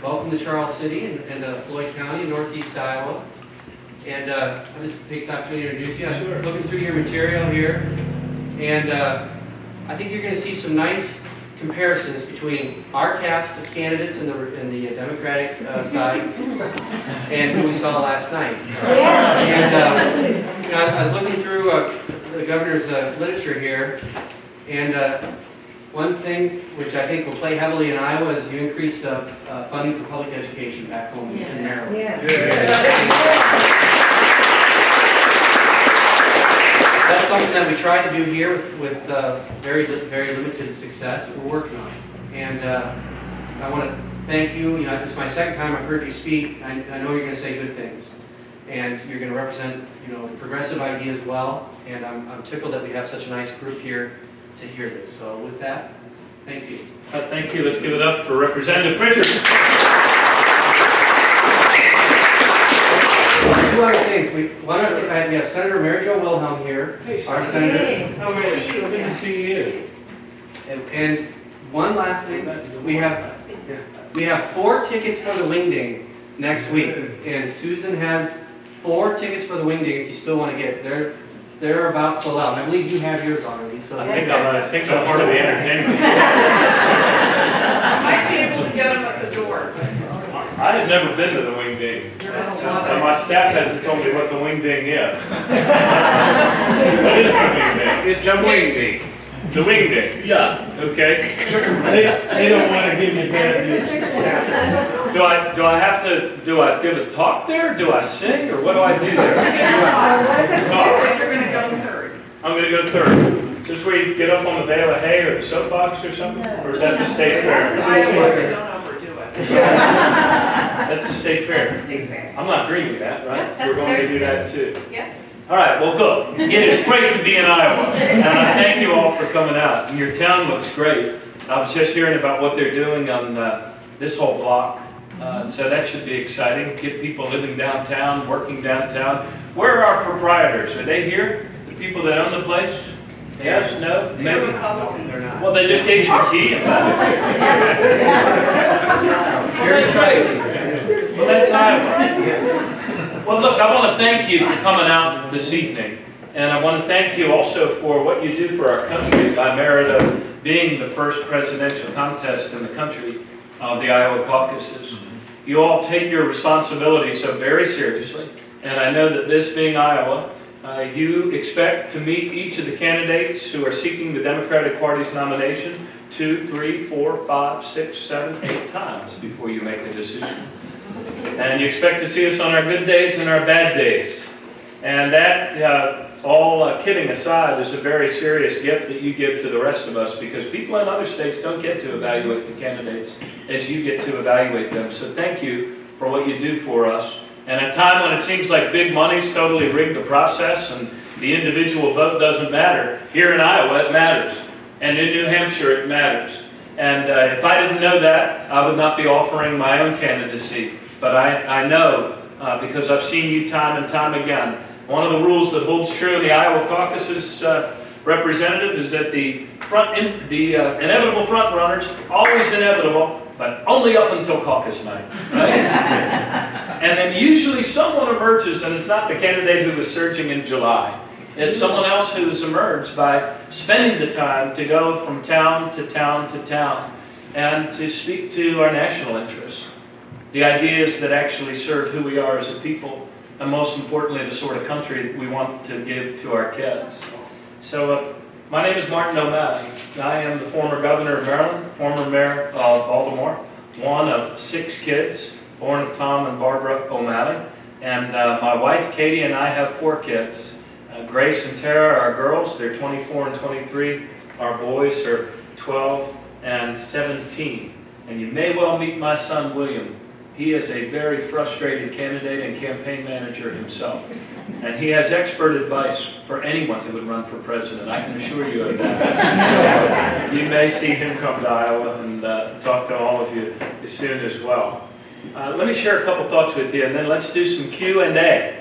welcome to Charles City and Floyd County, Northeast Iowa. And I'll just take this opportunity to introduce you. I'm looking through your material here, and I think you're going to see some nice comparisons between our cast of candidates in the Democratic side and who we saw last night. And I was looking through the governor's literature here, and one thing which I think will play heavily in Iowa is you increased funding for public education back home in Maryland. That's something that we tried to do here with very limited success, but we're working on it. And I want to thank you. This is my second time I've heard you speak. I know you're going to say good things, and you're going to represent progressive ideas well. And I'm tickled that we have such a nice group here to hear this. So with that, thank you. Thank you. Let's give it up for Representative Pritchard. Two other things. We have Senator Mary Jo Wilhelm here, our senator. How are you? Good to see you. And one last thing, we have 4 tickets for the Wingding next week, and Susan has 4 tickets for the Wingding if you still want to get it. They're about sold out. I believe you have yours already. So I think I'm part of the entertainment. I might be able to get them at the door. I have never been to the Wingding. And my staff hasn't told me what the Wingding is. What is the Wingding? It's a Wingding. The Wingding? Yeah. Okay. They don't want to give you bad news. Do I have to give a talk there? Do I sing, or what do I do there? You're going to go third. I'm going to go third. Just where you get up on the bale of hay or the soapbox or something? Or is that the state fair? Don't overdo it. That's the state fair. I'm not dreaming that, right? We're going to do that too. Yeah. All right, well, good. It is great to be in Iowa, and I thank you all for coming out. And your town looks great. I was just hearing about what they're doing on this whole block, so that should be exciting. Get people living downtown, working downtown. Where are our proprietors? Are they here? The people that own the place? Yes? No? Maybe? They're not. Well, they just gave you the key. Well, that's Iowa. Well, look, I want to thank you for coming out this evening. And I want to thank you also for what you do for our country by merit of being the first presidential contest in the country of the Iowa caucuses. You all take your responsibility so very seriously. And I know that this being Iowa, you expect to meet each of the candidates who are seeking the Democratic Party's nomination 2, 3, 4, 5, 6, 7, 8 times before you make a decision. And you expect to see us on our good days and our bad days. And that, all kidding aside, is a very serious gift that you give to the rest of us, because people in other states don't get to evaluate the candidates as you get to evaluate them. So thank you for what you do for us. And at a time when it seems like big money's totally rigged the process and the individual vote doesn't matter, here in Iowa it matters. And in New Hampshire it matters. And if I didn't know that, I would not be offering my own candidacy. But I know, because I've seen you time and time again. One of the rules that holds true in the Iowa caucuses, Representative, is that the inevitable front runners, always inevitable, but only up until caucus night, right? And then usually someone emerges, and it's not the candidate who was surging in July. It's someone else who has emerged by spending the time to go from town to town to town and to speak to our national interests. The ideas that actually serve who we are as a people, and most importantly, the sort of country we want to give to our kids. So, my name is Martin O'Malley. I am the former governor of Maryland, former mayor of Baltimore, one of 6 kids, born of Tom and Barbara O'Malley. And my wife, Katie, and I have 4 kids. Grace and Tara are girls. They're 24 and 23. Our boys are 12 and 17. And you may well meet my son, William. He is a very frustrated candidate and campaign manager himself. And he has expert advice for anyone who would run for president. I can assure you of that. So you may see him come to Iowa and talk to all of you soon as well. Let me share a couple thoughts with you, and then let's do some Q&A.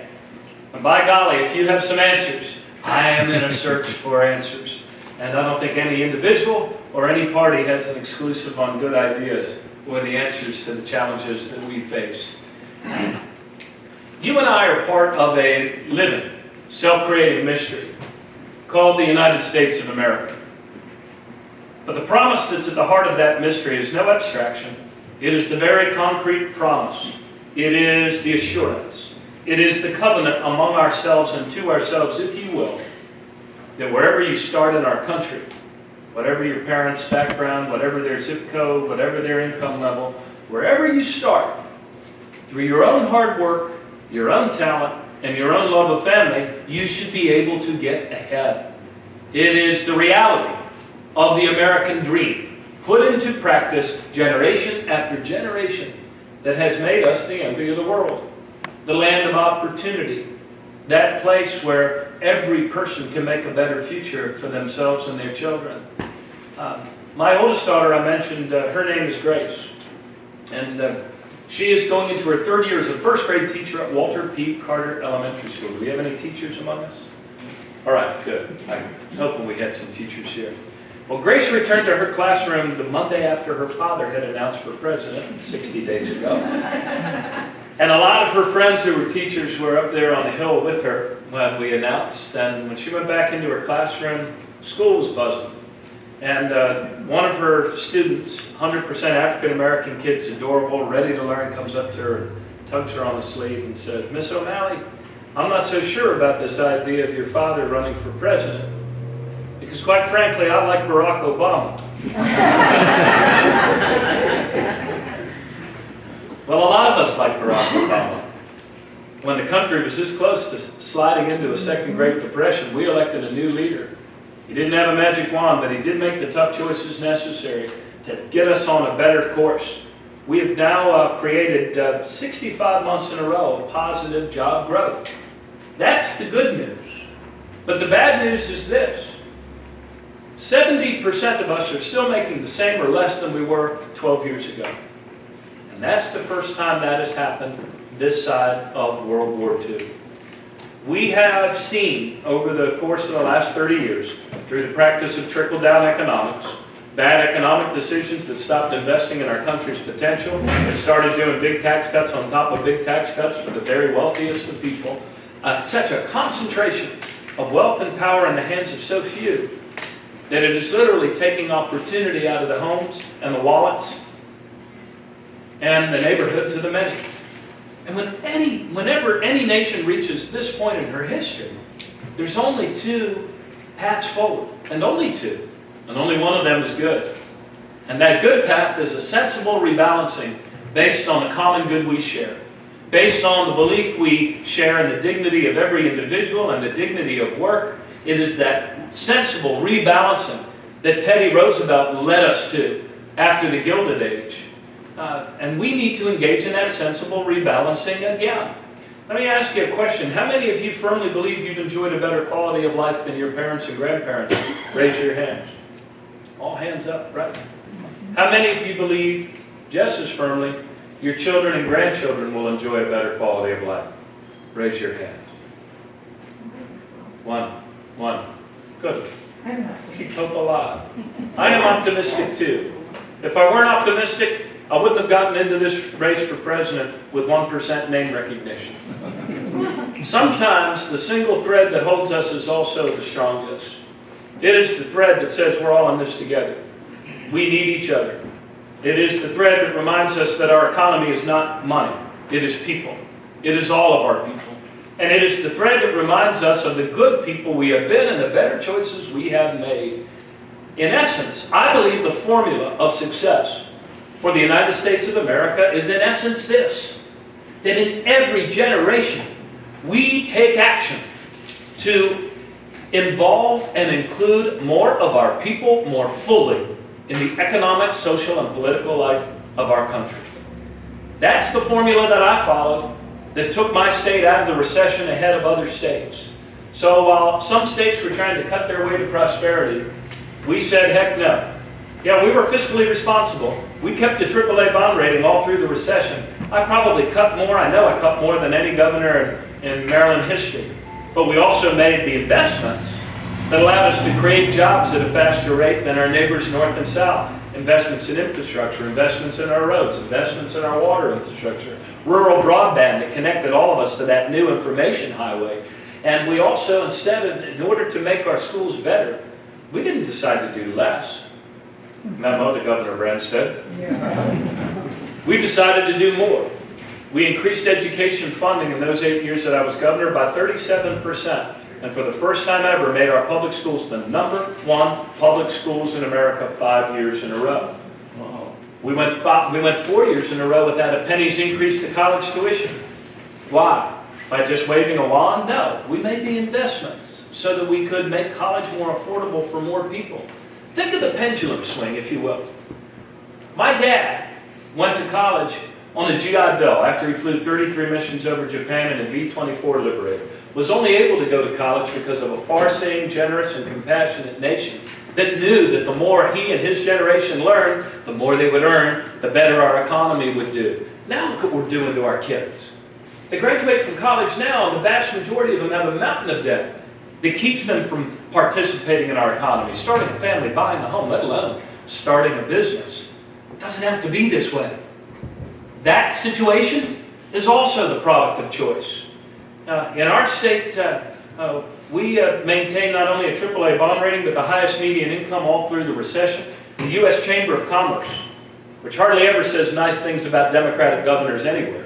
And by golly, if you have some answers, I am in a search for answers. And I don't think any individual or any party has an exclusive on good ideas or the answers to the challenges that we face. You and I are part of a living, self-creating mystery called the United States of America. But the promise that's at the heart of that mystery is no abstraction. It is the very concrete promise. It is the assurance. It is the covenant among ourselves and to ourselves, if you will, that wherever you start in our country, whatever your parents' background, whatever their zip code, whatever their income level, wherever you start, through your own hard work, your own talent, and your own love of family, you should be able to get ahead. It is the reality of the American dream, put into practice generation after generation, that has made us the envy of the world, the land of opportunity, that place where every person can make a better future for themselves and their children. My oldest daughter, I mentioned, her name is Grace, and she is going into her third year as a first grade teacher at Walter P. Carter Elementary School. Do we have any teachers among us? All right, good. I was hoping we had some teachers here. Well, Grace returned to her classroom the Monday after her father had announced for president 60 days ago. And a lot of her friends who were teachers were up there on the hill with her when we announced. And when she went back into her classroom, school was buzzing. And one of her students, 100% African-American kid, adorable, ready to learn, comes up to her, tugs her on the sleeve and says, "Miss O'Malley, I'm not so sure about this idea of your father running for president, because quite frankly, I like Barack Obama." Well, a lot of us like Barack Obama. When the country was this close to sliding into a second Great Depression, we elected a new leader. He didn't have a magic wand, but he did make the tough choices necessary to get us on a better course. We have now created 65 months in a row of positive job growth. That's the good news. But the bad news is this: 70% of us are still making the same or less than we were 12 years ago. And that's the first time that has happened this side of World War II. We have seen over the course of the last 30 years, through the practice of trickle-down economics, bad economic decisions that stopped investing in our country's potential, that started doing big tax cuts on top of big tax cuts for the very wealthiest of people, such a concentration of wealth and power in the hands of so few that it is literally taking opportunity out of the homes and the wallets and the neighborhoods of the many. And whenever any nation reaches this point in her history, there's only two paths forward, and only two, and only one of them is good. And that good path is a sensible rebalancing based on the common good we share, based on the belief we share in the dignity of every individual and the dignity of work. It is that sensible rebalancing that Teddy Roosevelt led us to after the Gilded Age. And we need to engage in that sensible rebalancing again. Let me ask you a question. How many of you firmly believe you've enjoyed a better quality of life than your parents and grandparents? Raise your hands. All hands up, right? How many of you believe, just as firmly, your children and grandchildren will enjoy a better quality of life? Raise your hands. One. Good. Keep hope alive. I am optimistic too. If I weren't optimistic, I wouldn't have gotten into this race for president with 1% name recognition. Sometimes the single thread that holds us is also the strongest. It is the thread that says we're all in this together. We need each other. It is the thread that reminds us that our economy is not money. It is people. It is all of our people. And it is the thread that reminds us of the good people we have been and the better choices we have made. In essence, I believe the formula of success for the United States of America is in essence this: that in every generation we take action to involve and include more of our people more fully in the economic, social, and political life of our country. That's the formula that I followed that took my state out of the recession ahead of other states. So while some states were trying to cut their way to prosperity, we said, heck no. Yeah, we were fiscally responsible. We kept the AAA bond rating all through the recession. I probably cut more, I know I cut more than any governor in Maryland history. But we also made the investments that allowed us to create jobs at a faster rate than our neighbors north and south. investments in infrastructure, investments in our roads, investments in our water infrastructure, rural broadband that connected all of us to that new information highway. And we also, in order to make our schools better, we didn't decide to do less. Memo to Governor Branstad. We decided to do more. We increased education funding in those 8 years that I was governor by 37%. And for the first time ever, made our public schools the #1 public schools in America 5 years in a row. We went 4 years in a row without a penny's increase to college tuition. Why? By just waving a wand? No. We made the investments so that we could make college more affordable for more people. Think of the pendulum swing, if you will. My dad went to college on a GI Bill after he flew 33 missions over Japan in a B-24 Liberator. Was only able to go to college because of a far-seeing, generous, and compassionate nation that knew that the more he and his generation learned, the more they would earn, the better our economy would do. Now look what we're doing to our kids. They graduate from college now, and the vast majority of them have a mountain of debt that keeps them from participating in our economy, starting a family, buying a home, let alone starting a business. It doesn't have to be this way. That situation is also the product of choice. In our state, we maintain not only a AAA bond rating, but the highest median income all through the recession. The U.S. Chamber of Commerce, which hardly ever says nice things about Democratic governors anywhere,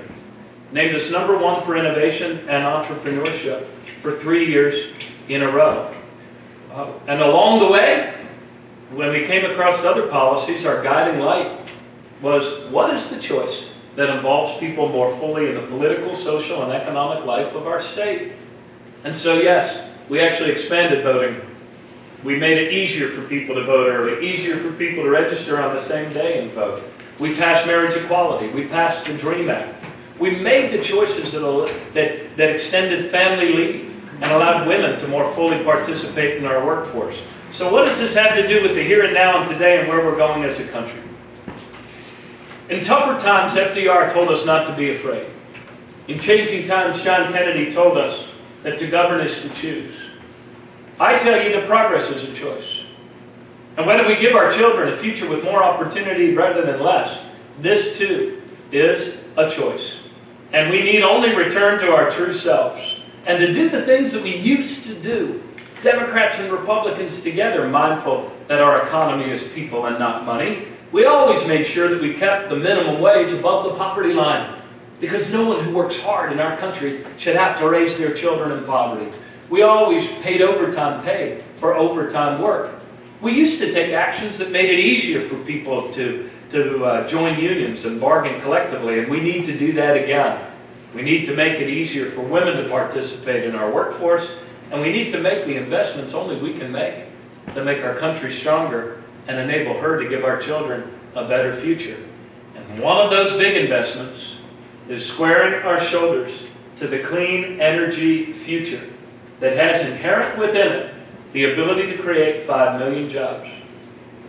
named us #1 for innovation and entrepreneurship for 3 years in a row. And along the way, when we came across other policies, our guiding light was, what is the choice that involves people more fully in the political, social, and economic life of our state? And so yes, we actually expanded voting. We made it easier for people to vote early, easier for people to register on the same day and vote. We passed marriage equality. We passed the DREAM Act. We made the choices that extended family leave and allowed women to more fully participate in our workforce. So what does this have to do with the here and now and today and where we're going as a country? In tougher times, FDR told us not to be afraid. In changing times, John Kennedy told us that to govern is to choose. I tell you that progress is a choice. And whether we give our children a future with more opportunity rather than less, this too is a choice. And we need only return to our true selves and to do the things that we used to do, Democrats and Republicans together, mindful that our economy is people and not money. We always made sure that we kept the minimum wage above the poverty line, because no one who works hard in our country should have to raise their children in poverty. We always paid overtime pay for overtime work. We used to take actions that made it easier for people to join unions and bargain collectively, and we need to do that again. We need to make it easier for women to participate in our workforce, and we need to make the investments only we can make that make our country stronger and enable her to give our children a better future. And one of those big investments is squaring our shoulders to the clean energy future that has inherent within it the ability to create 5 million jobs.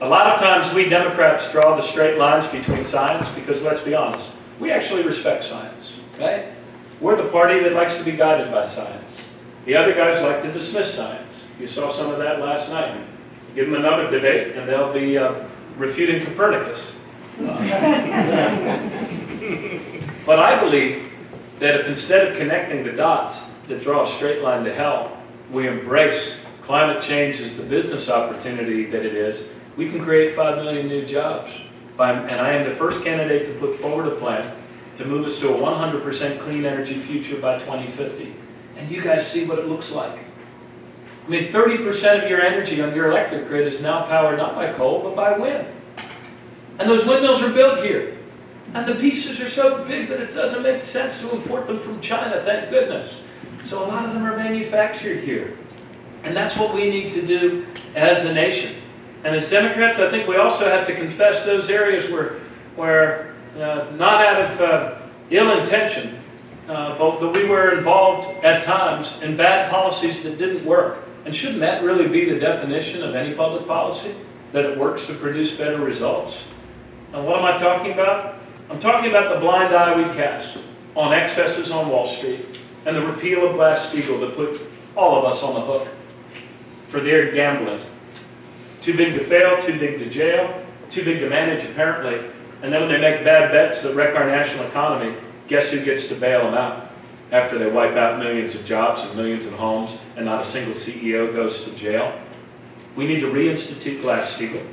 A lot of times we Democrats draw the straight lines between science because, let's be honest, we actually respect science, right? We're the party that likes to be guided by science. The other guys like to dismiss science. You saw some of that last night. Give them another debate and they'll be refuting Copernicus. But I believe that if instead of connecting the dots that draw a straight line to hell, we embrace climate change as the business opportunity that it is, we can create 5 million new jobs. And I am the first candidate to put forward a plan to move us to a 100% clean energy future by 2050. And you guys see what it looks like. I mean, 30% of your energy on your electric grid is now powered not by coal, but by wind. And those windmills are built here. And the pieces are so big that it doesn't make sense to import them from China, thank goodness. So a lot of them are manufactured here. And that's what we need to do as a nation. And as Democrats, I think we also have to confess those areas where not out of ill intention, but that we were involved at times in bad policies that didn't work. And shouldn't that really be the definition of any public policy? That it works to produce better results? And what am I talking about? I'm talking about the blind eye we cast on excesses on Wall Street and the repeal of Glass-Steagall that put all of us on the hook for their gambling. Too big to fail, too big to jail, too big to manage apparently, and then when they make bad bets that wreck our national economy, guess who gets to bail them out after they wipe out millions of jobs and millions of homes and not a single CEO goes to jail? We need to reinstitute Glass-Steagall.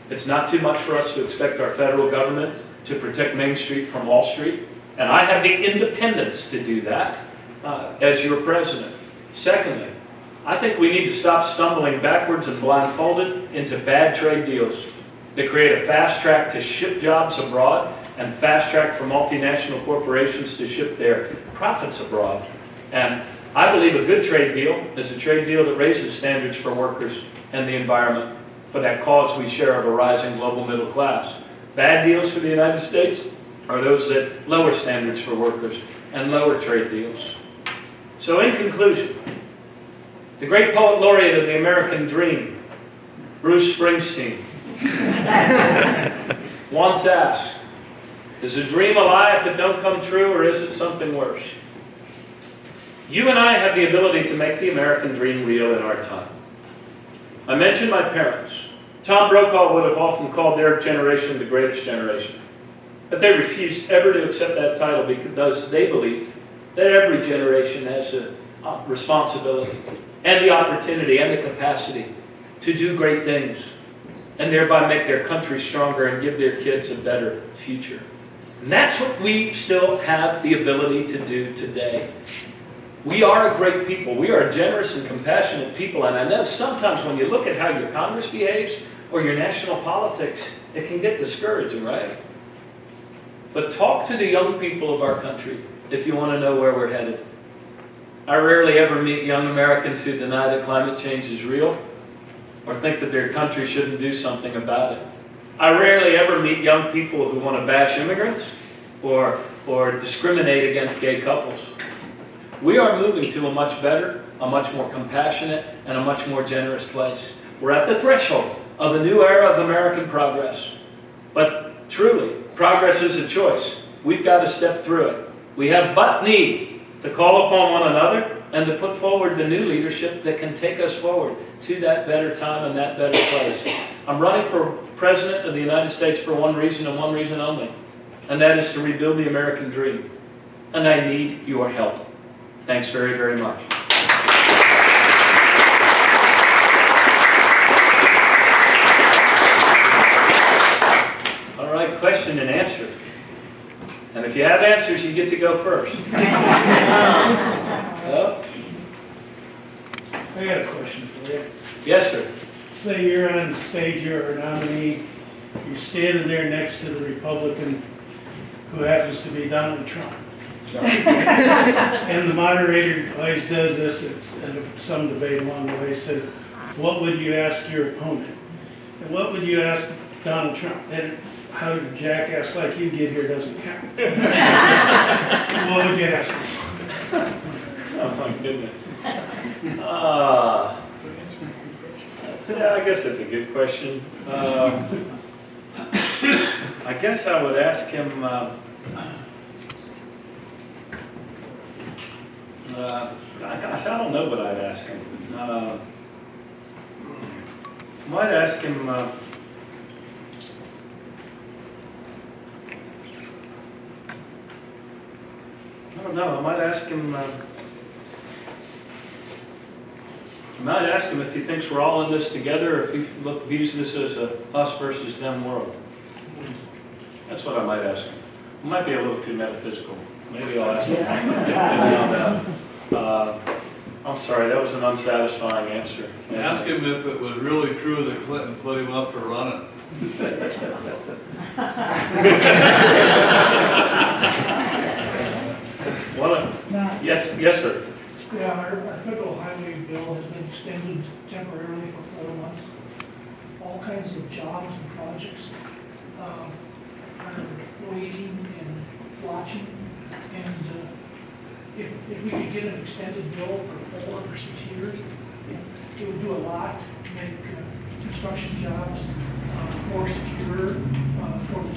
It's not too much for us to expect our federal government to protect Main Street from Wall Street, and I have the independence to do that as your president. Secondly, I think we need to stop stumbling backwards and blindfolded into bad trade deals that create a fast track to ship jobs abroad and fast track for multinational corporations to ship their profits abroad. And I believe a good trade deal is a trade deal that raises standards for workers and the environment for that cause we share of a rising global middle class. Bad deals for the United States are those that lower standards for workers and lower trade deals. So in conclusion, the great poet laureate of the American dream, Bruce Springsteen, once asked, is a dream a lie if it don't come true, or is it something worse? You and I have the ability to make the American dream real in our time. I mentioned my parents. Tom Brokaw would have often called their generation the greatest generation. But they refused ever to accept that title because they believe that every generation has a responsibility and the opportunity and the capacity to do great things and thereby make their country stronger and give their kids a better future. And that's what we still have the ability to do today. We are a great people. We are a generous and compassionate people. And I know sometimes when you look at how your Congress behaves or your national politics, it can get discouraging, right? But talk to the young people of our country if you want to know where we're headed. I rarely ever meet young Americans who deny that climate change is real or think that their country shouldn't do something about it. I rarely ever meet young people who want to bash immigrants or discriminate against gay couples. We are moving to a much better, a much more compassionate, and a much more generous place. We're at the threshold of a new era of American progress. But truly, progress is a choice. We've got to step through it. We have but need to call upon one another and to put forward the new leadership that can take us forward to that better time and that better place. I'm running for President of the United States for one reason and one reason only, and that is to rebuild the American dream. And I need your help. Thanks very, very much. All right, question and answer. And if you have answers, you get to go first. Oh? I got a question for you. Yes, sir. Say you're on the stage, you're a nominee, you're standing there next to the Republican who happens to be Donald Trump. And the moderator always does this, it's some debate along the way, said, what would you ask your opponent? And what would you ask Donald Trump? And how did a jackass like you get here doesn't count. What would you ask him? Oh my goodness. I guess that's a good question. I guess I would ask him, gosh, I don't know what I'd ask him. I might ask him, I don't know, I might ask him if he thinks we're all in this together, or if he views this as a us versus them world. That's what I might ask him. It might be a little too metaphysical. Maybe I'll ask him. I'm sorry, that was an unsatisfying answer. Ask him if it was really true that Clinton put him up for running. Yes, sir. Yeah, our federal highway bill has been extended temporarily for 4 months. All kinds of jobs and projects are waiting and watching. And if we could get an extended bill for 4 or 6 years, it would do a lot to make construction jobs more secure for the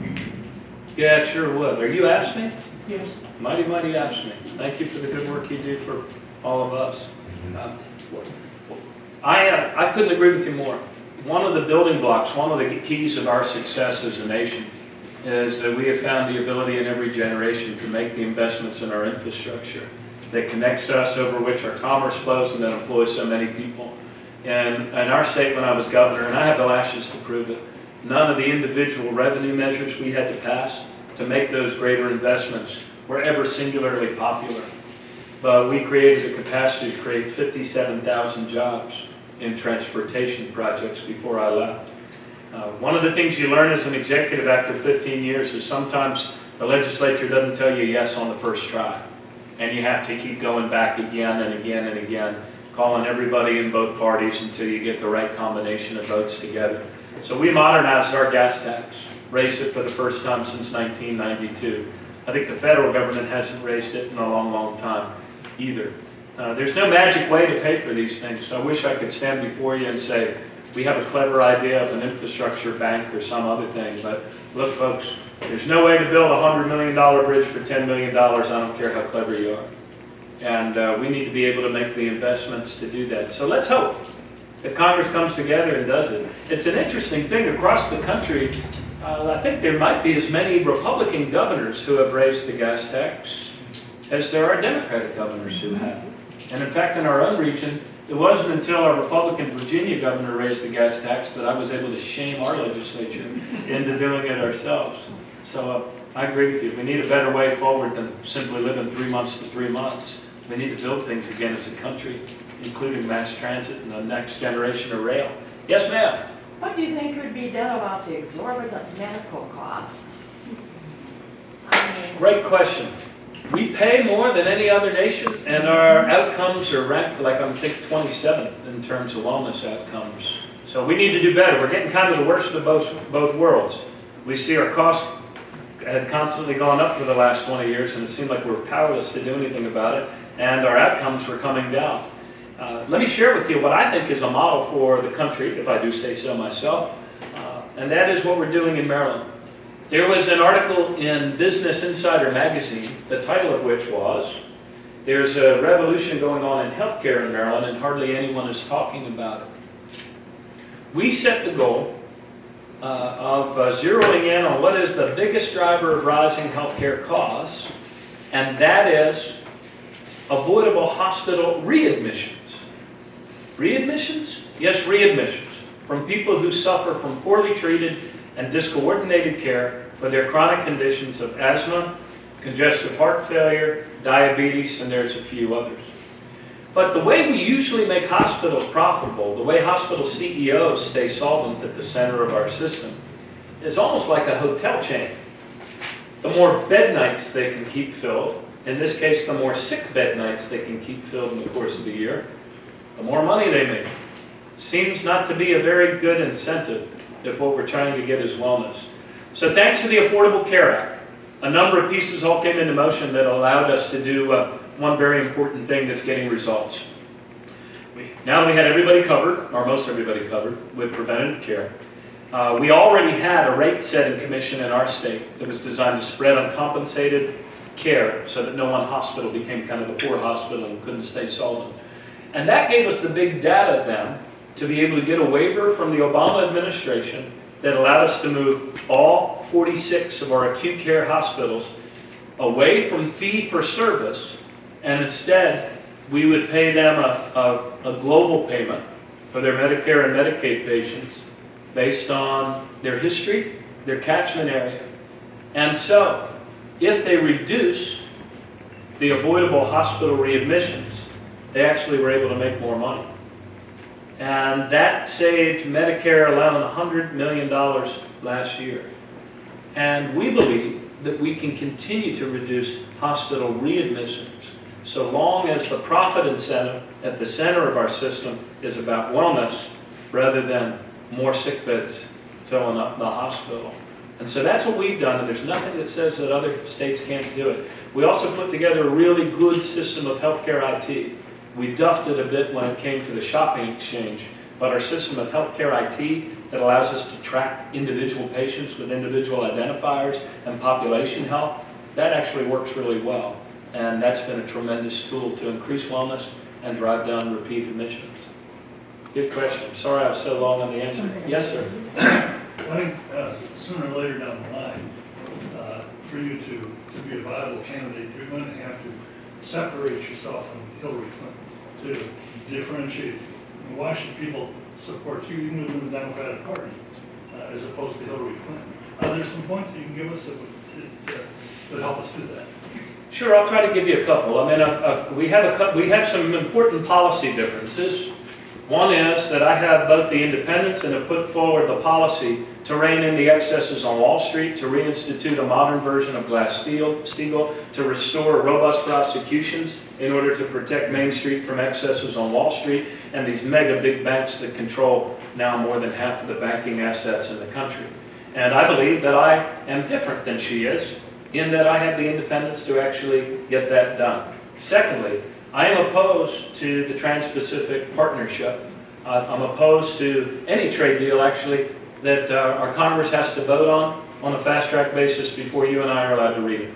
future. Yeah, it sure would. Are you absent? Yes. Mighty, mighty absent. Thank you for the good work you do for all of us. I couldn't agree with you more. one of the building blocks, one of the keys of our success as a nation is that we have found the ability in every generation to make the investments in our infrastructure that connects us, over which our commerce flows and that employs so many people. And in our state when I was governor, and I have the lashes to prove it, none of the individual revenue measures we had to pass to make those greater investments were ever singularly popular. But we created the capacity to create 57,000 jobs in transportation projects before I left. One of the things you learn as an executive after 15 years is sometimes the legislature doesn't tell you yes on the first try. And you have to keep going back again and again and again, calling everybody in both parties until you get the right combination of votes together. So we modernized our gas tax, raised it for the first time since 1992. I think the federal government hasn't raised it in a long, long time either. There's no magic way to pay for these things. So I wish I could stand before you and say, we have a clever idea of an infrastructure bank or some other thing. But look, folks, there's no way to build a $100 million bridge for $10 million. I don't care how clever you are. And we need to be able to make the investments to do that. So let's hope that Congress comes together and does it. It's an interesting thing across the country. I think there might be as many Republican governors who have raised the gas tax as there are Democratic governors who have. And in fact, in our own region, it wasn't until our Republican Virginia governor raised the gas tax that I was able to shame our legislature into doing it ourselves. So I agree with you. We need a better way forward than simply living 3 months to 3 months. We need to build things again as a country, including mass transit and the next generation of rail. Yes, ma'am? What do you think could be done about the exorbitant medical costs? I mean, Great question. We pay more than any other nation, and our outcomes are ranked like I think 27th in terms of wellness outcomes. So we need to do better. We're getting kind of the worst of both worlds. We see our costs had constantly gone up for the last 20 years, and it seemed like we were powerless to do anything about it, and our outcomes were coming down. Let me share with you what I think is a model for the country, if I do say so myself, and that is what we're doing in Maryland. There was an article in Business Insider magazine, the title of which was, "There's a revolution going on in healthcare in Maryland and hardly anyone is talking about it." We set the goal of zeroing in on what is the biggest driver of rising healthcare costs, and that is avoidable hospital readmissions. Readmissions? Yes, readmissions from people who suffer from poorly treated and discoordinated care for their chronic conditions of asthma, congestive heart failure, diabetes, and there's a few others. But the way we usually make hospitals profitable, the way hospital CEOs stay solvent at the center of our system, is almost like a hotel chain. The more bed nights they can keep filled, in this case the more sick bed nights they can keep filled in the course of the year, the more money they make. Seems not to be a very good incentive if what we're trying to get is wellness. So thanks to the Affordable Care Act, a number of pieces all came into motion that allowed us to do one very important thing that's getting results. Now that we had everybody covered, or most everybody covered, with preventative care, we already had a rate-setting commission in our state that was designed to spread uncompensated care so that no one hospital became kind of a poor hospital and couldn't stay solvent. And that gave us the big data then to be able to get a waiver from the Obama administration that allowed us to move all 46 of our acute care hospitals away from fee-for-service, and instead we would pay them a global payment for their Medicare and Medicaid patients based on their history, their catchment area. And so, if they reduce the avoidable hospital readmissions, they actually were able to make more money. And that saved Medicare alone $100 million last year. And we believe that we can continue to reduce hospital readmissions so long as the profit incentive at the center of our system is about wellness rather than more sick beds filling up the hospital. And so that's what we've done, and there's nothing that says that other states can't do it. We also put together a really good system of healthcare IT. We duffed it a bit when it came to the shopping exchange, but our system of healthcare IT that allows us to track individual patients with individual identifiers and population health, that actually works really well. And that's been a tremendous tool to increase wellness and drive down repeat admissions. Good question. Sorry I was so long on the answer. Yes, sir. I think sooner or later down the line, for you to be a viable candidate, you're going to have to separate yourself from Hillary Clinton to differentiate. And why should people support you even within the Democratic Party as opposed to Hillary Clinton? Are there some points that you can give us that would help us do that? Sure, I'll try to give you a couple. I mean, we have some important policy differences. One is that I have both the independence and have put forward the policy to rein in the excesses on Wall Street, to reinstitute a modern version of Glass-Steagall, to restore robust prosecutions in order to protect Main Street from excesses on Wall Street and these mega big banks that control now more than half of the banking assets in the country. And I believe that I am different than she is in that I have the independence to actually get that done. Secondly, I am opposed to the Trans-Pacific Partnership. I'm opposed to any trade deal, actually, that our Congress has to vote on a fast-track basis before you and I are allowed to read it.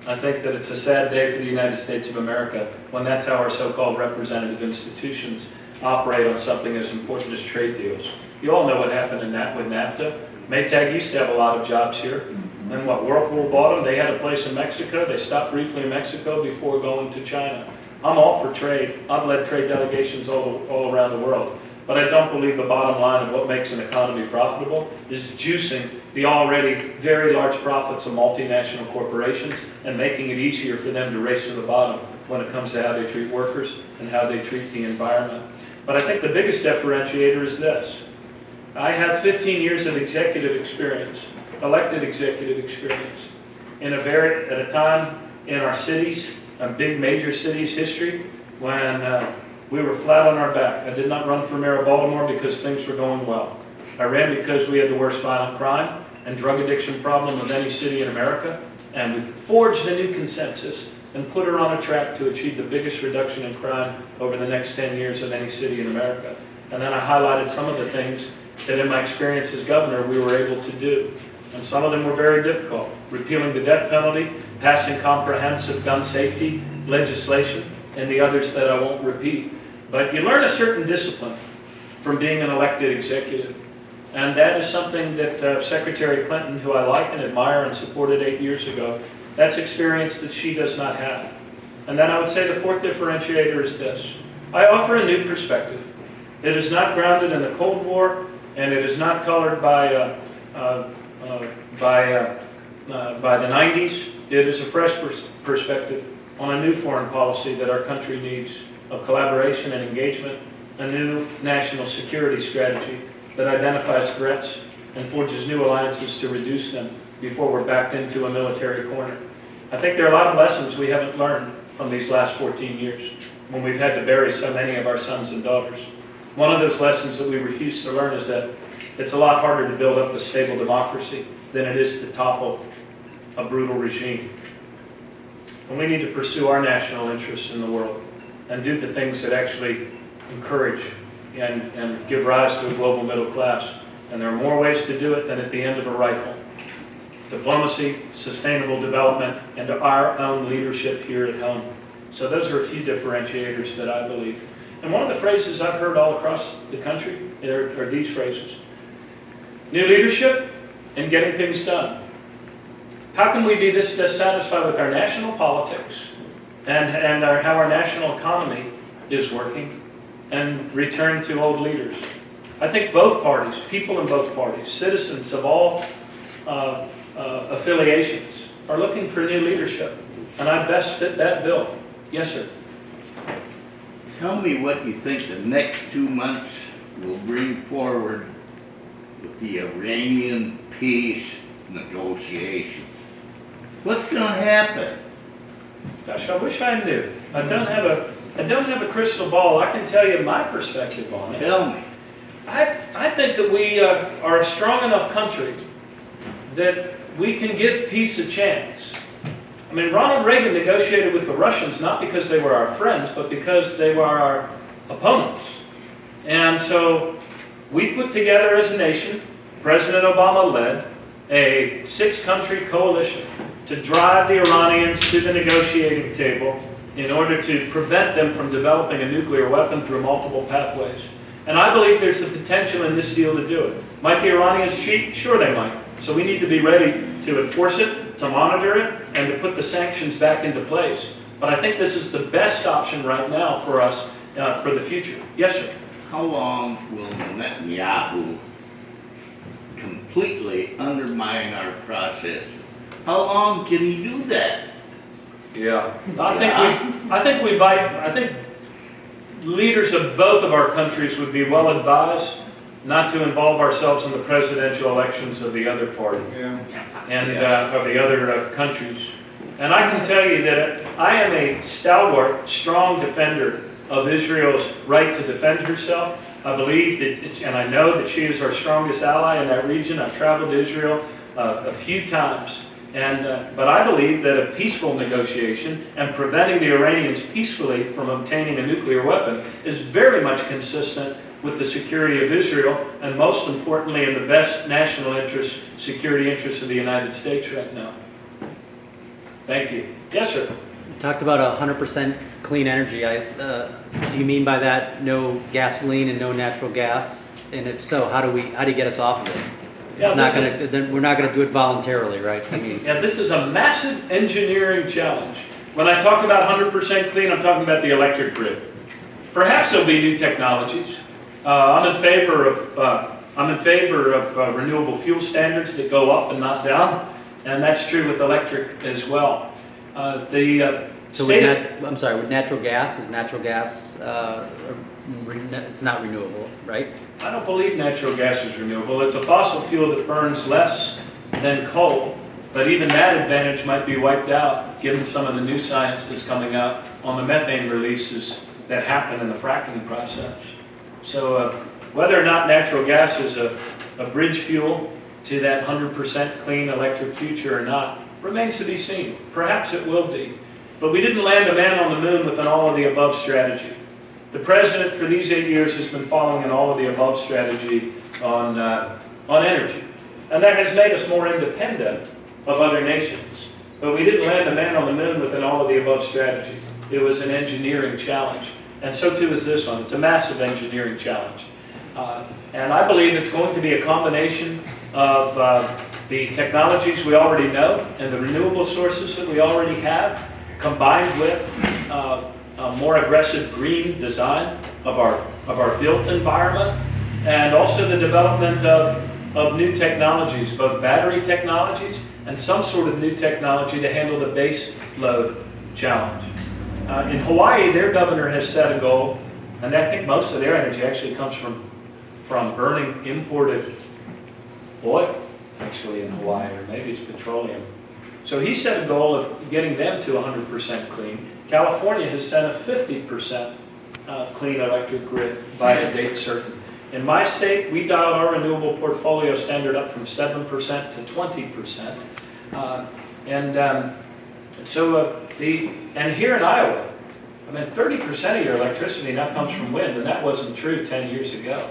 I think that it's a sad day for the United States of America when that's how our so-called representative institutions operate on something as important as trade deals. You all know what happened in that with NAFTA. Maytag used to have a lot of jobs here. And what Whirlpool bought them, they had a place in Mexico. They stopped briefly in Mexico before going to China. I'm all for trade. I've led trade delegations all around the world. But I don't believe the bottom line of what makes an economy profitable is juicing the already very large profits of multinational corporations and making it easier for them to race to the bottom when it comes to how they treat workers and how they treat the environment. But I think the biggest differentiator is this. I have 15 years of executive experience, elected executive experience, at a time in our cities, a big major cities history, when we were flat on our back. I did not run for mayor of Baltimore because things were going well. I ran because we had the worst violent crime and drug addiction problem of any city in America, and we forged a new consensus and put her on a track to achieve the biggest reduction in crime over the next 10 years of any city in America. And then I highlighted some of the things that in my experience as governor we were able to do. And some of them were very difficult. Repealing the death penalty, passing comprehensive gun safety legislation, and the others that I won't repeat. But you learn a certain discipline from being an elected executive. And that is something that Secretary Clinton, who I like and admire and supported 8 years ago, that's experience that she does not have. And then I would say the fourth differentiator is this. I offer a new perspective. It is not grounded in the Cold War, and it is not colored by the 90s. It is a fresh perspective on a new foreign policy that our country needs of collaboration and engagement, a new national security strategy that identifies threats and forges new alliances to reduce them before we're backed into a military corner. I think there are a lot of lessons we haven't learned from these last 14 years when we've had to bury so many of our sons and daughters. One of those lessons that we refuse to learn is that it's a lot harder to build up a stable democracy than it is to topple a brutal regime. And we need to pursue our national interests in the world and do the things that actually encourage and give rise to a global middle class. And there are more ways to do it than at the end of a rifle. Diplomacy, sustainable development, and our own leadership here at home. So those are a few differentiators that I believe. And one of the phrases I've heard all across the country are these phrases. New leadership and getting things done. How can we be this dissatisfied with our national politics and how our national economy is working and return to old leaders? I think both parties, people in both parties, citizens of all affiliations are looking for new leadership. And I best fit that bill. Yes, sir. Tell me what you think the next 2 months will bring forward with the Iranian peace negotiations. What's going to happen? Gosh, I wish I knew. I don't have a crystal ball. I can tell you my perspective on it. Tell me. I think that we are a strong enough country that we can give peace a chance. I mean, Ronald Reagan negotiated with the Russians not because they were our friends, but because they were our opponents. And so we put together as a nation, President Obama led, a 6-country coalition to drive the Iranians to the negotiating table in order to prevent them from developing a nuclear weapon through multiple pathways. And I believe there's the potential in this deal to do it. Might the Iranians cheat? Sure they might. So we need to be ready to enforce it, to monitor it, and to put the sanctions back into place. But I think this is the best option right now for us for the future. Yes, sir? How long will Netanyahu completely undermine our process? How long can he do that? Yeah. I think leaders of both of our countries would be well advised not to involve ourselves in the presidential elections of the other party and of the other countries. And I can tell you that I am a stalwart, strong defender of Israel's right to defend herself. I believe that, and I know that she is our strongest ally in that region. I've traveled to Israel a few times. But I believe that a peaceful negotiation and preventing the Iranians peacefully from obtaining a nuclear weapon is very much consistent with the security of Israel, and most importantly, in the best national interest, security interests of the United States right now. Thank you. Yes, sir. You talked about 100% clean energy. Do you mean by that no gasoline and no natural gas? And if so, how do you get us off of it? It's not going to. We're not going to do it voluntarily, right? I mean, yeah, this is a massive engineering challenge. When I talk about 100% clean, I'm talking about the electric grid. Perhaps there'll be new technologies. I'm in favor of renewable fuel standards that go up and not down, and that's true with electric as well. so with natural gas, is natural gas? It's not renewable, right? I don't believe natural gas is renewable. It's a fossil fuel that burns less than coal, but even that advantage might be wiped out given some of the new science that's coming out on the methane releases that happen in the fracking process. So whether or not natural gas is a bridge fuel to that 100% clean electric future or not remains to be seen. Perhaps it will be. But we didn't land a man on the moon with an all-of-the-above strategy. The president for these 8 years has been following an all-of-the-above strategy on energy. And that has made us more independent of other nations. But we didn't land a man on the moon with an all-of-the-above strategy. It was an engineering challenge. And so too is this one. It's a massive engineering challenge. And I believe it's going to be a combination of the technologies we already know and the renewable sources that we already have, combined with a more aggressive green design of our built environment, and also the development of new technologies, both battery technologies and some sort of new technology to handle the base load challenge. In Hawaii, their governor has set a goal, and I think most of their energy actually comes from burning imported oil, actually, in Hawaii, or maybe it's petroleum. So he set a goal of getting them to 100% clean. California has set a 50% clean electric grid by a date certain. In my state, we dialed our renewable portfolio standard up from 7% to 20%. And here in Iowa, I mean, 30% of your electricity now comes from wind, and that wasn't true 10 years ago.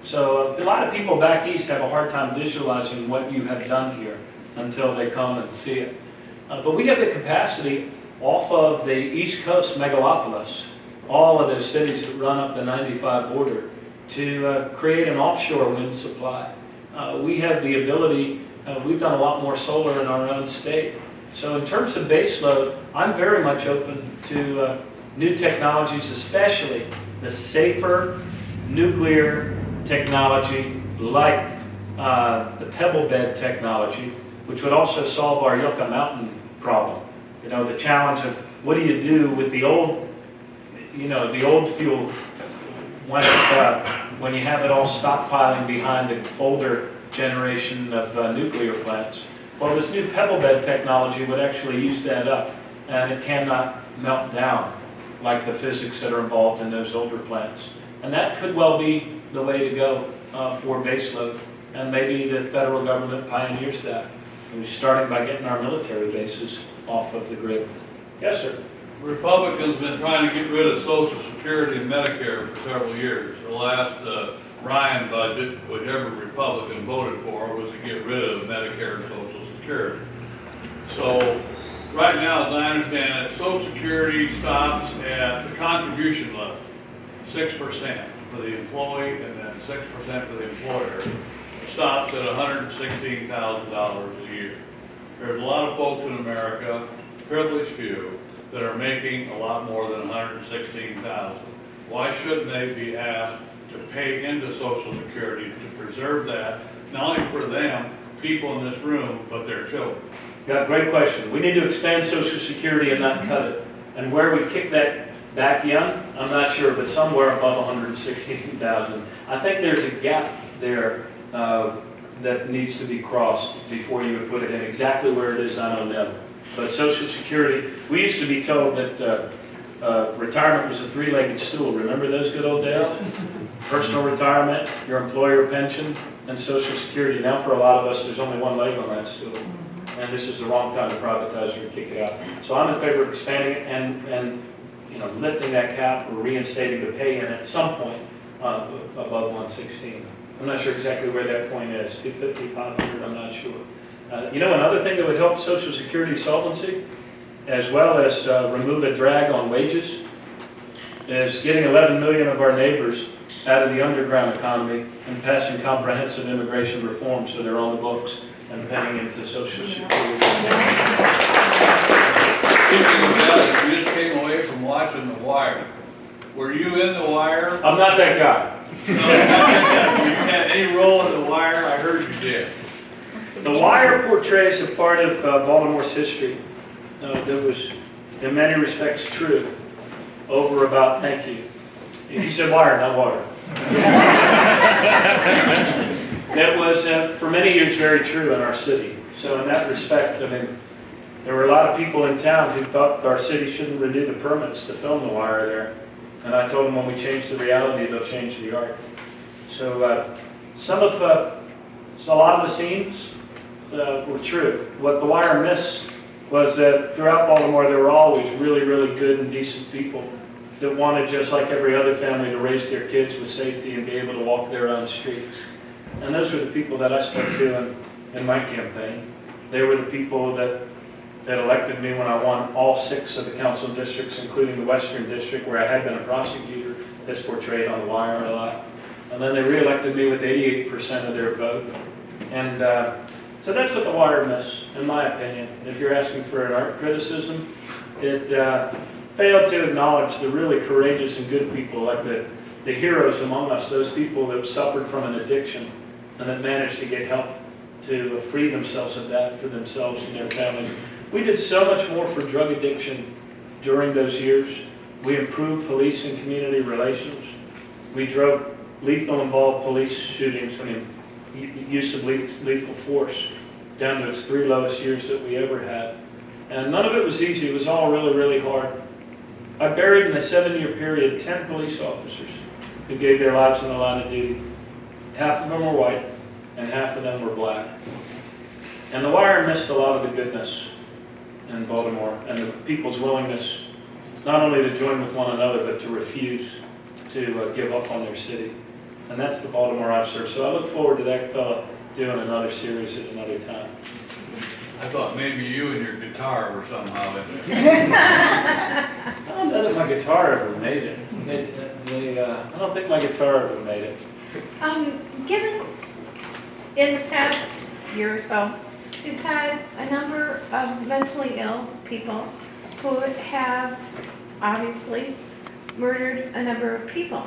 So a lot of people back east have a hard time visualizing what you have done here until they come and see it. But we have the capacity off of the East Coast megalopolis, all of those cities that run up the 95 border, to create an offshore wind supply. We have the ability, we've done a lot more solar in our own state. So in terms of baseload, I'm very much open to new technologies, especially the safer nuclear technology like the pebble bed technology, which would also solve our Yucca Mountain problem. You know, the challenge of what do you do with the old, the old fuel when you have it all stockpiling behind the older generation of nuclear plants. Well, this new pebble bed technology would actually use that up, and it cannot melt down like the physics that are involved in those older plants. And that could well be the way to go for baseload, and maybe the federal government pioneers that. We're starting by getting our military bases off of the grid. Yes, sir. Republicans have been trying to get rid of Social Security and Medicare for several years. The last Ryan budget, which every Republican voted for, was to get rid of Medicare and Social Security. So right now, as I understand it, Social Security stops at the contribution level, 6%. for the employee and then 6% for the employer, stops at $116,000 a year. There's a lot of folks in America, privileged few, that are making a lot more than $116,000. Why shouldn't they be asked to pay into Social Security to preserve that, not only for them, people in this room, but their children? Yeah, great question. We need to expand Social Security and not cut it. And where we kick that back young, I'm not sure, but somewhere above 116,000. I think there's a gap there that needs to be crossed before you would put it in. Exactly where it is, I don't know. But Social Security, we used to be told that retirement was a three-legged stool. Remember those good old days? Personal retirement, your employer pension, and Social Security. Now for a lot of us, there's only one leg on that stool. And this is the wrong time to privatize or kick it out. So I'm in favor of expanding it and lifting that cap or reinstating the pay in at some point above 116. I'm not sure exactly where that point is, 250, 500, I'm not sure. Another thing that would help Social Security solvency, as well as remove a drag on wages, is getting 11 million of our neighbors out of the underground economy and passing comprehensive immigration reform so they're on the books and paying into Social Security. Speaking of that, you just came away from watching The Wire. Were you in The Wire? I'm not that guy. No, you had any role in The Wire? I heard you did. The Wire portrays a part of Baltimore's history that was, in many respects, true. Thank you. You said wire, not water. That was, for many years, very true in our city. So in that respect, there were a lot of people in town who thought our city shouldn't renew the permits to film The Wire there. And I told them when we change the reality, they'll change the art. So a lot of the scenes were true. What The Wire missed was that throughout Baltimore, there were always really, really good and decent people that wanted, just like every other family, to raise their kids with safety and be able to walk their own streets. And those were the people that I spoke to in my campaign. They were the people that elected me when I won all 6 of the council districts, including the Western District, where I had been a prosecutor, that's portrayed on The Wire a lot. And then they re-elected me with 88% of their vote. And so that's what The Wire missed, in my opinion. If you're asking for an art criticism, it failed to acknowledge the really courageous and good people, like the heroes among us, those people that suffered from an addiction and that managed to get help to free themselves of that for themselves and their families. We did so much more for drug addiction during those years. We improved police and community relations. We drove lethal involved police shootings, use of lethal force, down to its 3 lowest years that we ever had. And none of it was easy. It was all really, really hard. I buried in a 7-year period 10 police officers who gave their lives in the line of duty. Half of them were white, and half of them were black. And The Wire missed a lot of the goodness in Baltimore and the people's willingness not only to join with one another, but to refuse to give up on their city. And that's the Baltimore I've served. So I look forward to that fella doing another series at another time. I thought maybe you and your guitar were somehow in there. I don't know that my guitar ever made it. I don't think my guitar ever made it. Given in the past year or so, we've had a number of mentally ill people who have obviously murdered a number of people.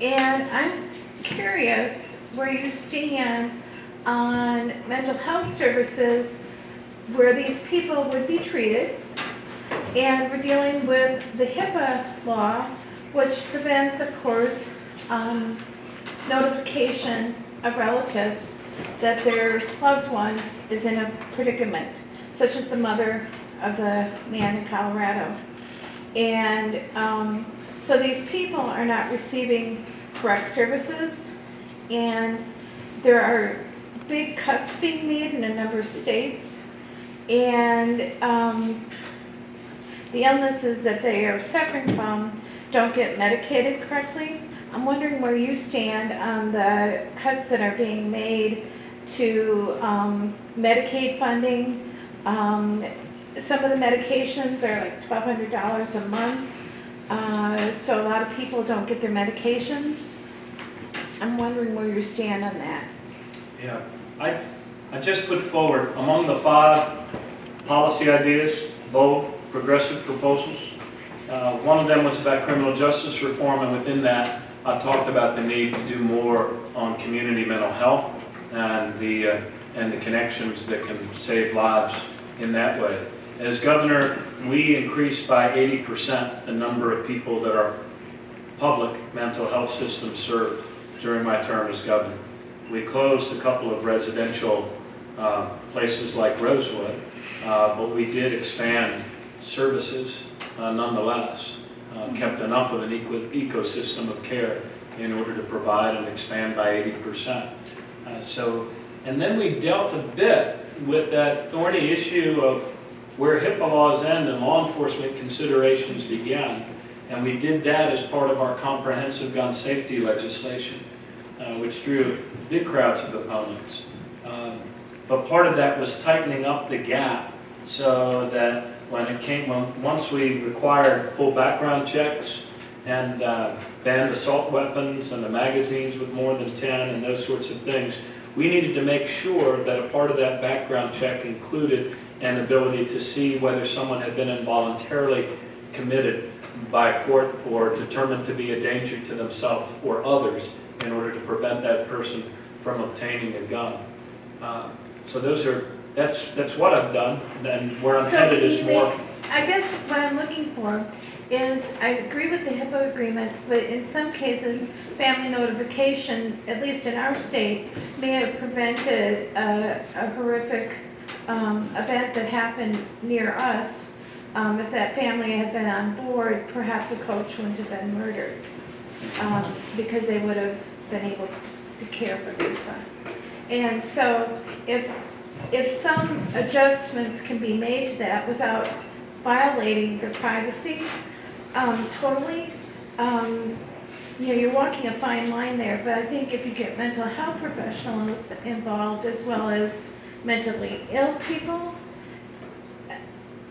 And I'm curious where you stand on mental health services where these people would be treated. And we're dealing with the HIPAA law, which prevents, of course, notification of relatives that their loved one is in a predicament, such as the mother of the man in Colorado. And so these people are not receiving correct services, and there are big cuts being made in a number of states, and the illnesses that they are suffering from don't get medicated correctly. I'm wondering where you stand on the cuts that are being made to Medicaid funding. Some of the medications are like $1,200 a month So a lot of people don't get their medications. I'm wondering where you stand on that. Yeah, I just put forward, among the 5 policy ideas, bold, progressive proposals, one of them was about criminal justice reform, and within that, I talked about the need to do more on community mental health and the connections that can save lives in that way. As governor, we increased by 80% the number of people that our public mental health system served during my term as governor. We closed a couple of residential places like Rosewood, but we did expand services nonetheless. Kept enough of an ecosystem of care in order to provide and expand by 80%. And then we dealt a bit with that thorny issue of where HIPAA laws end and law enforcement considerations began. And we did that as part of our comprehensive gun safety legislation, which drew big crowds of opponents. But part of that was tightening up the gap so that once we required full background checks and banned assault weapons and the magazines with more than 10 and those sorts of things, we needed to make sure that a part of that background check included an ability to see whether someone had been involuntarily committed by a court or determined to be a danger to themselves or others in order to prevent that person from obtaining a gun. So that's what I've done, and where I'm headed is more. I guess what I'm looking for is, I agree with the HIPAA agreements, but in some cases, family notification, at least in our state, may have prevented a horrific event that happened near us. If that family had been on board, perhaps a coach wouldn't have been murdered, because they would have been able to care for their son. And so if some adjustments can be made to that without violating their privacy totally, you're walking a fine line there. But I think if you get mental health professionals involved as well as mentally ill people,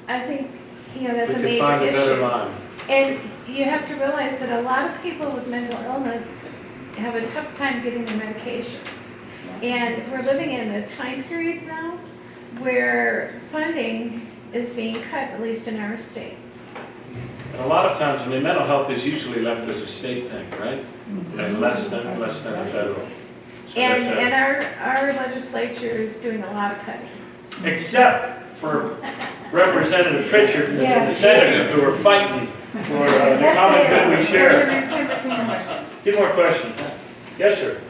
I think that's a major issue. We could find a better line. And you have to realize that a lot of people with mental illness have a tough time getting their medications. And we're living in a time period now where funding is being cut, at least in our state. And a lot of times, mental health is usually left as a state thing, right? As less than federal. So And our legislature is doing a lot of cutting. except for Representative Pritchard and the senator who are fighting for the common good we share. 2 more questions. Yes, sir.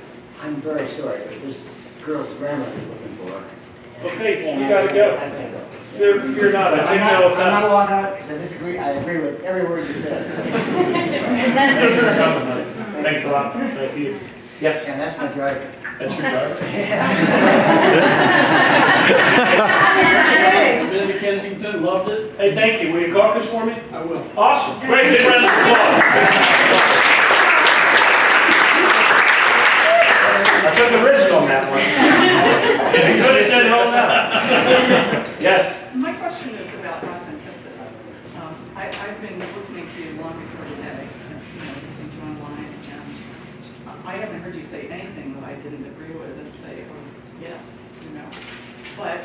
I'm very sorry, but this girl's grandmother is looking for her. Okay, you gotta go. I gotta go. Fear not, I take no I'm not offense. walking out because I disagree, I agree with every word you said. Thank you for coming, honey. Thanks a lot. Thank you. Yes, And that's my driver. that's your driver. Been to Kensington, loved it. Hey, thank you. Will you caucus for me? I will. Awesome. Great, big round of applause. I took a risk on that one. If you could have said hell no. Yes. My question is about authenticity. I've been listening to you long before today, listening to you online, and I haven't heard you say anything that I didn't agree with and say, oh, yes, But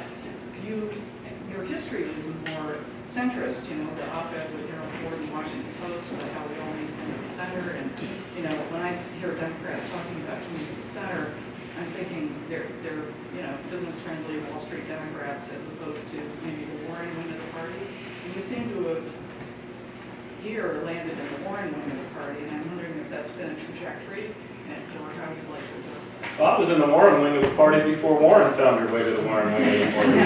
your history was more centrist, the op-ed with Harold Ford in Washington Post about how we all need to come to the center, and, when I hear Democrats talking about coming to the center, I'm thinking they're business-friendly Wall Street Democrats as opposed to maybe the Warren wing of the party. And you seem to have here landed in the Warren wing of the party, and I'm wondering if that's been a trajectory or how you'd like to address that. Well, I was in the Warren wing of the party before Warren found her way to the Warren wing of the party.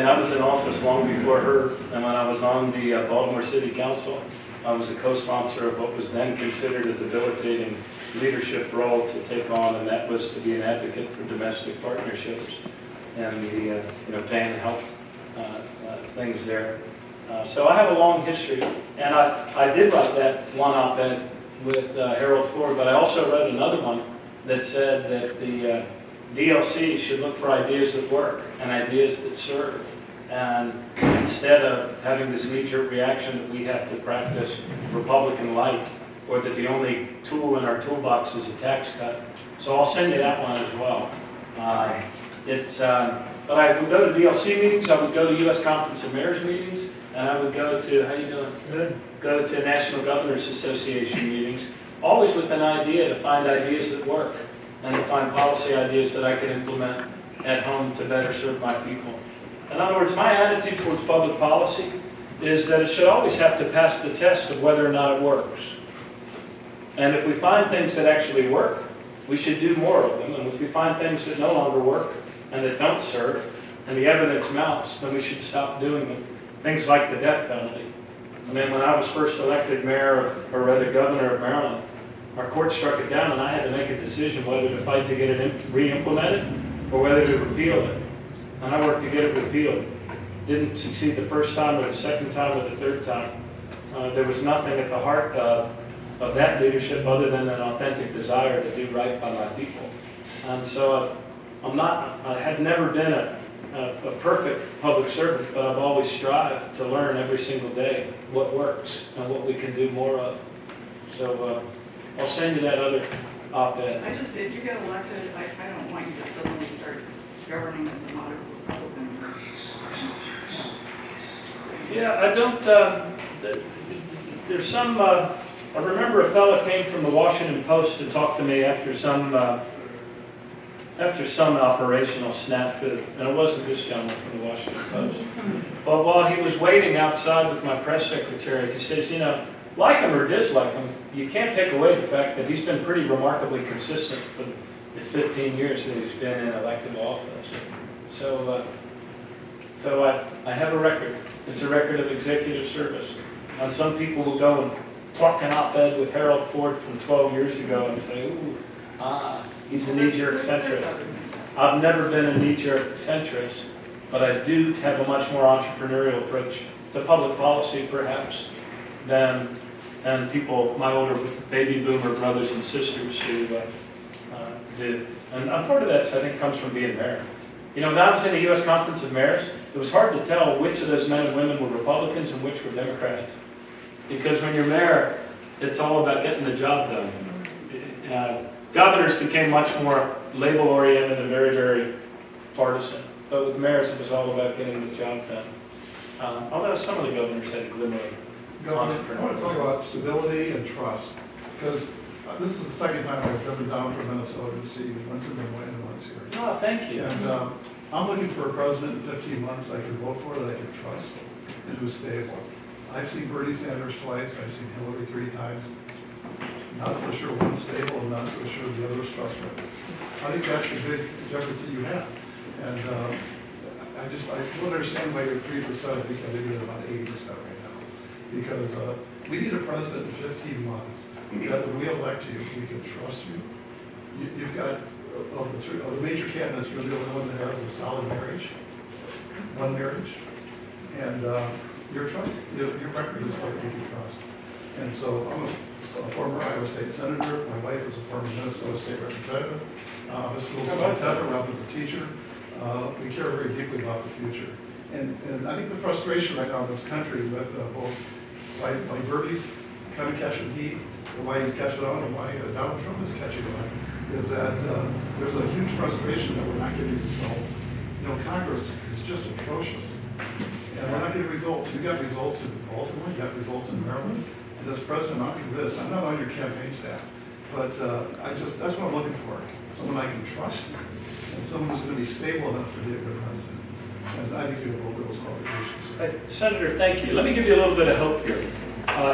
I was in office long before her, and when I was on the Baltimore City Council, I was a co-sponsor of what was then considered a debilitating leadership role to take on, and that was to be an advocate for domestic partnerships and the paying health things there. So I have a long history, and I did write that one op-ed with Harold Ford, but I also wrote another one that said that the DLC should look for ideas that work and ideas that serve. And instead of having this knee-jerk reaction that we have to practice Republican light, or that the only tool in our toolbox is a tax cut. So I'll send you that one as well. But I would go to DLC meetings, I would go to U.S. Conference of Mayors meetings, and I would go to, how you doing? Good. Go to National Governors Association meetings, always with an idea to find ideas that work, and to find policy ideas that I could implement at home to better serve my people. In other words, my attitude towards public policy is that it should always have to pass the test of whether or not it works. And if we find things that actually work, we should do more of them. And if we find things that no longer work and that don't serve, and the evidence mounts, then we should stop doing them. Things like the death penalty. I mean, when I was first elected mayor, or rather governor of Maryland, our court struck it down, and I had to make a decision whether to fight to get it re-implemented or whether to repeal it. And I worked to get it repealed. Didn't succeed the first time, or the second time, or the third time. There was nothing at the heart of that leadership other than an authentic desire to do right by my people. And so I have never been a perfect public servant, but I've always strived to learn every single day what works and what we can do more of. So I'll send you that other op-ed. If you get elected, I don't want you to suddenly start governing as a moderate Republican. Yeah, I don't, there's some, I remember a fellow came from the Washington Post to talk to me after some operational snafu, and it wasn't this gentleman from the Washington Post. But while he was waiting outside with my press secretary, he says, you know, like him or dislike him, you can't take away the fact that he's been pretty remarkably consistent for the 15 years that he's been in elective office. So I have a record. It's a record of executive service. And some people will go and pluck an op-ed with Harold Ford from 12 years ago and say, ooh, he's a knee-jerk centrist. I've never been a knee-jerk centrist, but I do have a much more entrepreneurial approach to public policy, perhaps, than people, my older baby boomer brothers and sisters who did. And part of that, I think, comes from being mayor. You know, when I was in the U.S. Conference of Mayors, it was hard to tell which of those men and women were Republicans and which were Democrats. Because when you're mayor, it's all about getting the job done. Governors became much more label-oriented and very, very partisan. But with mayors, it was all about getting the job done. Although some of the governors had a glimmer of Governor, I want to talk about stability and trust, because this is the second time I've driven down from Minnesota to see Winston Des Moines and once here. Oh, thank you. And I'm looking for a president in 15 months I can vote for, that I can trust, and who's stable. I've seen Bernie Sanders twice, I've seen Hillary 3 times. Not so sure one's stable, and not so sure the other is trustworthy. I think that's the big difference that you have. And I don't understand why you're 3%, I think I think you're at about 80% right now. Because we need a president in 15 months that when we elect you, we can trust you. You've got, of the major candidates, you're the only one that has a solid marriage, one marriage. And you're trusted. Your record is what you can trust. And so I'm a former Iowa State Senator. My wife is a former Minnesota State Representative. This school's superintendent, Rob is a teacher. We care very deeply about the future. And I think the frustration right now in this country with both why Bernie's kind of catching heat, and why he's catching on, and why Donald Trump is catching on, is that there's a huge frustration that we're not getting results. You know, Congress is just atrocious. And we're not getting results. You got results in Baltimore, you got results in Maryland. And this president, I'm convinced, I'm not on your campaign staff, but that's what I'm looking for. Someone I can trust, and someone who's going to be stable enough to be a good president. And I think you have both of those qualifications. Senator, thank you. Let me give you a little bit of hope here.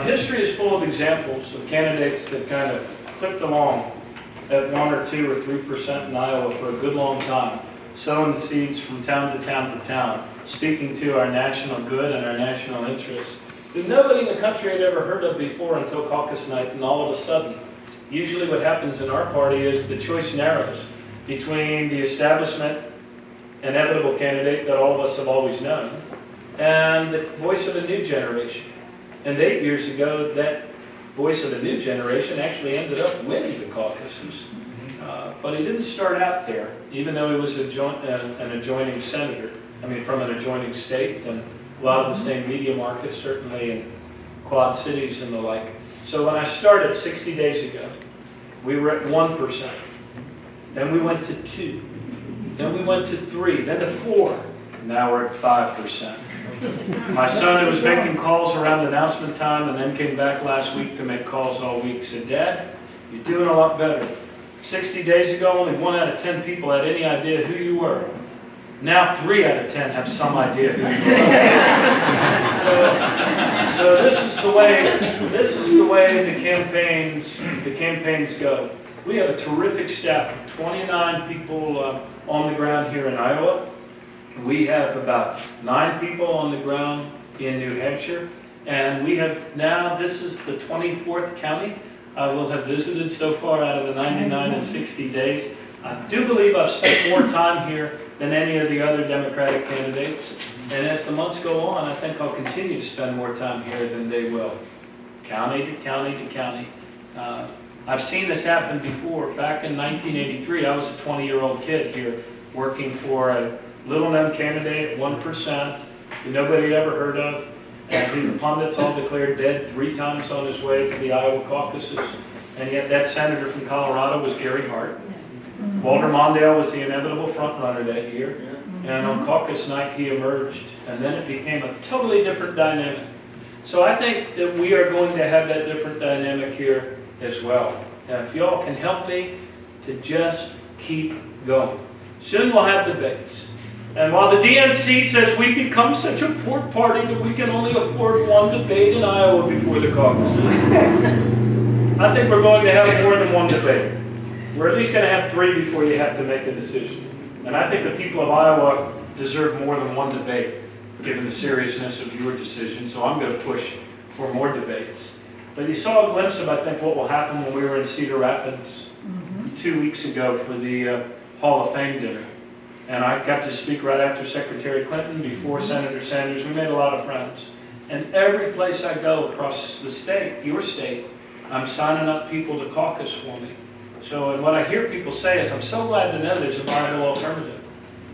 History is full of examples of candidates that kind of clipped along at 1 or 2 or 3% in Iowa for a good long time, sowing seeds from town to town to town, speaking to our national good and our national interests that nobody in the country had ever heard of before until caucus night, and all of a sudden, usually what happens in our party is the choice narrows between the establishment inevitable candidate that all of us have always known and the voice of a new generation. And 8 years ago, that voice of the new generation actually ended up winning the caucuses. But he didn't start out there, even though he was an adjoining senator, from an adjoining state, and a lot of the same media markets, certainly in Quad Cities and the like. So when I started 60 days ago, we were at 1%. Then we went to 2. Then we went to 3, then to 4. Now we're at 5%. My son, who was making calls around announcement time and then came back last week to make calls all week, said, "Dad, you're doing a lot better. 60 days ago, only 1 out of 10 people had any idea who you were. Now 3 out of 10 have some idea who you are." So this is the way the campaigns go. We have a terrific staff of 29 people on the ground here in Iowa. We have about 9 people on the ground in New Hampshire. And we have now, this is the 24th county I will have visited so far out of the 99 in 60 days. I do believe I've spent more time here than any of the other Democratic candidates. And as the months go on, I think I'll continue to spend more time here than they will. County to county to county. I've seen this happen before. Back in 1983, I was a 20-year-old kid here working for a little-known candidate, 1%, who nobody had ever heard of, and who the pundits all declared dead 3 times on his way to the Iowa caucuses. And yet that senator from Colorado was Gary Hart. Walter Mondale was the inevitable frontrunner that year. And on caucus night, he emerged. And then it became a totally different dynamic. So I think that we are going to have that different dynamic here as well. And if y'all can help me to just keep going. Soon we'll have debates. And while the DNC says we've become such a poor party that we can only afford 1 debate in Iowa before the caucuses, I think we're going to have more than 1 debate. We're at least going to have 3 before you have to make a decision. And I think the people of Iowa deserve more than 1 debate, given the seriousness of your decision. So I'm going to push for more debates. But you saw a glimpse of, I think, what will happen when we were in Cedar Rapids 2 weeks ago for the Hall of Fame dinner. And I got to speak right after Secretary Clinton, before Senator Sanders. We made a lot of friends. And every place I go across the state, your state, I'm signing up people to caucus for me. So, and what I hear people say is, I'm so glad to know there's a viable alternative.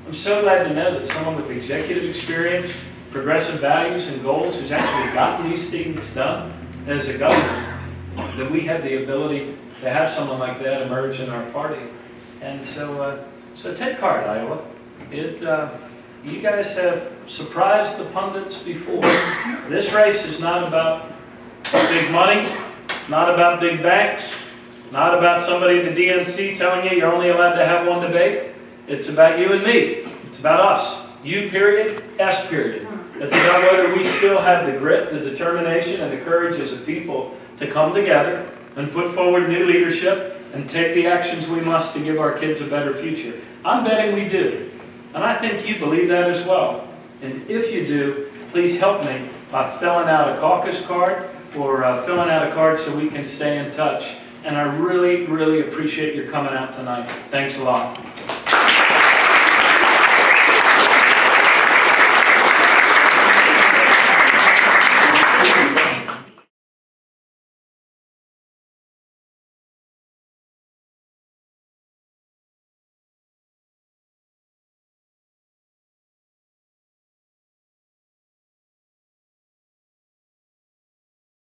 I'm so glad to know that someone with executive experience, progressive values and goals who's actually gotten these things done as a governor, that we have the ability to have someone like that emerge in our party. And so, so take heart, Iowa. You guys have surprised the pundits before. This race is not about big money, not about big banks, not about somebody at the DNC telling you you're only allowed to have 1 debate. It's about you and me. It's about us. You period, S period. It's about whether we still have the grit, the determination, and the courage as a people to come together and put forward new leadership and take the actions we must to give our kids a better future. I'm betting we do. And I think you believe that as well. And if you do, please help me by filling out a caucus card or filling out a card so we can stay in touch. And I really, really appreciate your coming out tonight. Thanks a lot.